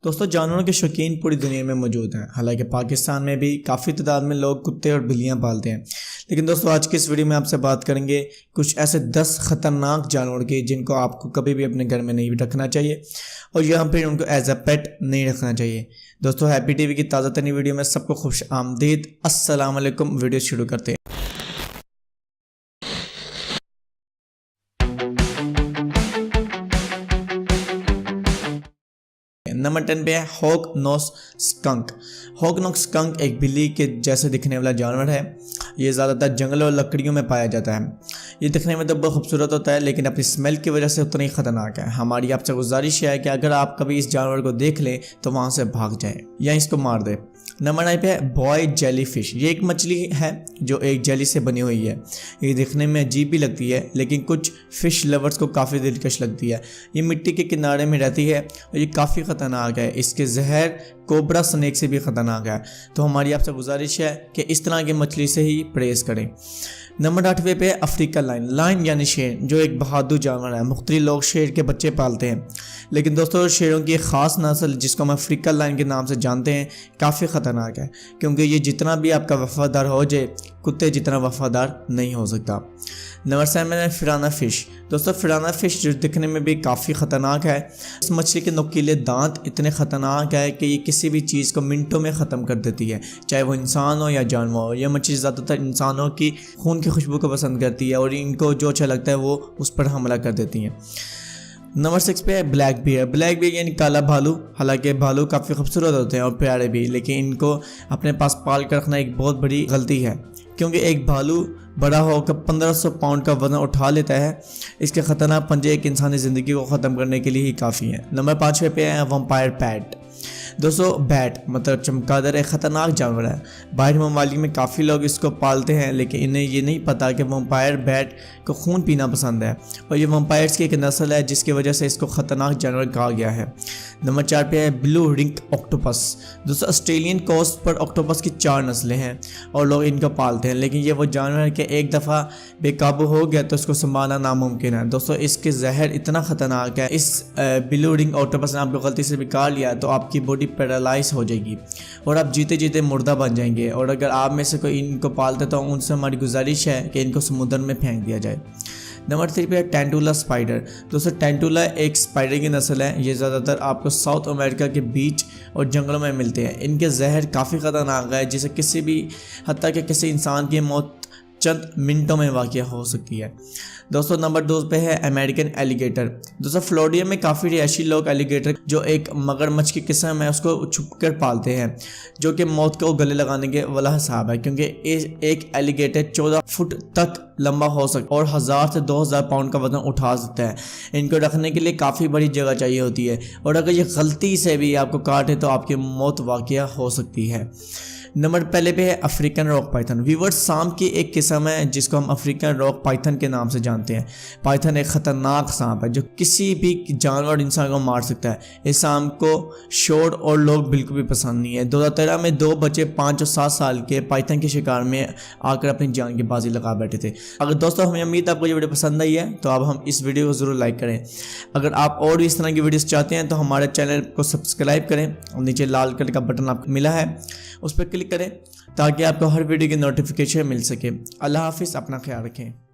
दोस्तों, जानवरों के शौकीन पूरी दुनिया में मौजूद हैं। हालांकि पाकिस्तान में भी काफ़ी तादाद में लोग कुत्ते और बिल्लियां पालते हैं। लेकिन दोस्तों, आज की इस वीडियो में आपसे बात करेंगे कुछ ऐसे 10 ख़तरनाक जानवर की जिनको आपको कभी भी अपने घर में नहीं रखना चाहिए और यहाँ पर उनको एज अ पेट नहीं रखना चाहिए। दोस्तों, हैप्पी टीवी की ताज़ा तरीन वीडियो में सबको खुश आमदीद। अस्सलाम वालेकुम। वीडियो शुरू करते हैं। नंबर 10 पे है hog nose skunk. Hog nose skunk एक बिल्ली के जैसे दिखने वाला जानवर है। ये ज़्यादातर जंगल और लकड़ियों में पाया जाता है। ये दिखने में तो बहुत खूबसूरत होता है, लेकिन अपनी स्मेल की वजह से उतना ही ख़तरनाक है। हमारी आपसे गुजारिश है कि अगर आप कभी इस जानवर को देख लें तो वहाँ से भाग जाएं या इसको मार दें। नंबर 9 पे है बॉय जेली फिश। ये एक मछली है जो एक जेली से बनी हुई है। ये दिखने में अजीब भी लगती है, लेकिन कुछ फ़िश लवर्स को काफ़ी दिलकश लगती है। ये मिट्टी के किनारे में रहती है और ये काफ़ी ख़तरनाक है। इसके जहर कोबरा स्नेक से भी ख़तरनाक है। तो हमारी आपसे गुजारिश है कि इस तरह की मछली से ही परहेज़ करें। नंबर 8वें पे अफ्रीकन लाइन। लाइन यानी शेर, जो एक बहादुर जानवर है। मुख्तलिफ लोग शेर के बच्चे पालते हैं, लेकिन दोस्तों शेरों की एक ख़ास नस्ल जिसको हम अफ्रीकन लाइन के नाम से जानते हैं काफ़ी ख़तरनाक है, क्योंकि ये जितना भी आपका वफ़ादार हो जाए, कुत्ते जितना वफ़ादार नहीं हो सकता। नंबर 7 है फिराना फ़िश। दोस्तों, फिराना फ़िश जो दिखने में भी काफ़ी ख़तरनाक है। इस मछली के नुकीले दांत इतने ख़तरनाक है कि ये किसी भी चीज़ को मिनटों में ख़त्म कर देती है, चाहे वो इंसान हो या जानवर हो। यह मछली ज़्यादातर इंसानों की खून की खुशबू को पसंद करती है और इनको जो अच्छा लगता है वो उस पर हमला कर देती हैं। नंबर 6 पे है ब्लैक बियर। ब्लैक बियर यानी काला भालू। हालांकि भालू काफ़ी खूबसूरत होते हैं और प्यारे भी, लेकिन इनको अपने पास पाल कर रखना एक बहुत बड़ी गलती है, क्योंकि एक भालू बड़ा होकर 1500 पाउंड का वजन उठा लेता है। इसके ख़तरनाक पंजे एक इंसानी ज़िंदगी को ख़त्म करने के लिए ही काफ़ी है। नंबर 5 पे है वम्पायर बैट। दोस्तों, बैट मतलब चमगादड़ एक ख़तरनाक जानवर है। बाहर ममालिक में काफ़ी लोग इसको पालते हैं, लेकिन इन्हें ये नहीं पता कि वम्पायर बैट को खून पीना पसंद है और ये वम्पायर्स की एक नस्ल है जिसकी वजह से इसको ख़तरनाक जानवर कहा गया है। नंबर 4 पे है ब्लू रिंग ऑक्टोपस। दोस्तों, ऑस्ट्रेलियन कोस्ट पर ऑक्टोपस की 4 नस्लें हैं और लोग इनको पालते हैं, लेकिन ये वो जानवर है कि एक दफ़ा बेकाबू हो गया तो इसको संभालना नामुमकिन है। दोस्तों, इसके जहर इतना ख़तरनाक है, इस ब्लू रिंग ऑक्टोपस ने आपको गलती से भी काट लिया तो आपकी बॉडी पैरालाइज हो जाएगी और आप जीते जीते मुर्दा बन जाएंगे। और अगर आप में से कोई इनको पालते तो उनसे हमारी गुजारिश है कि इनको समुद्र में फेंक दिया जाए। नंबर 3 पे है टेंटुला स्पाइडर। दोस्तों, टेंटुला एक स्पाइडर की नस्ल है। ये ज़्यादातर आपको साउथ अमेरिका के बीच और जंगलों में मिलते हैं। इनके जहर काफ़ी ख़तरनाक है, जिसे किसी भी हत्ता कि किसी इंसान की मौत चंद मिनटों में वाक़या हो सकती है। दोस्तों, नंबर 2 पे है अमेरिकन एलिगेटर। दोस्तों, फ्लोरिडा में काफ़ी रिहायशी लोग एलिगेटर जो एक मगरमच्छ की किस्म है उसको छुप कर पालते हैं, जो कि मौत को गले लगाने के वाला हिसाब है, क्योंकि एक एलिगेटर 14 फुट तक लंबा हो सकता है और 1000 से 2000 पाउंड का वजन उठा सकता है। इनको रखने के लिए काफ़ी बड़ी जगह चाहिए होती है और अगर ये गलती से भी आपको काटे तो आपकी मौत वाक़या हो सकती है। नंबर पहले पे है अफ्रीकन रॉक पाइथन। वीवर्स, सांप की एक किस्म है जिसको हम अफ्रीकन रॉक पाइथन के नाम से जानते हैं। पाइथन एक ख़तरनाक सांप है जो किसी भी जानवर और इंसान को मार सकता है। इस सांप को शोर और लोग बिल्कुल भी पसंद नहीं है। 2013 में 2 बच्चे 5 और 7 साल के पाइथन के शिकार में आकर अपनी जान की बाजी लगा बैठे थे। अगर दोस्तों, हमें उम्मीद आपको ये वीडियो पसंद आई है तो अब हम इस वीडियो को ज़रूर लाइक करें। अगर आप और भी इस तरह की वीडियोस चाहते हैं तो हमारे चैनल को सब्सक्राइब करें और नीचे लाल कलर का बटन आपको मिला है उस पर क्लिक करें ताकि आपको हर वीडियो की नोटिफिकेशन मिल सके। अल्लाह हाफिज़, अपना ख्याल रखें।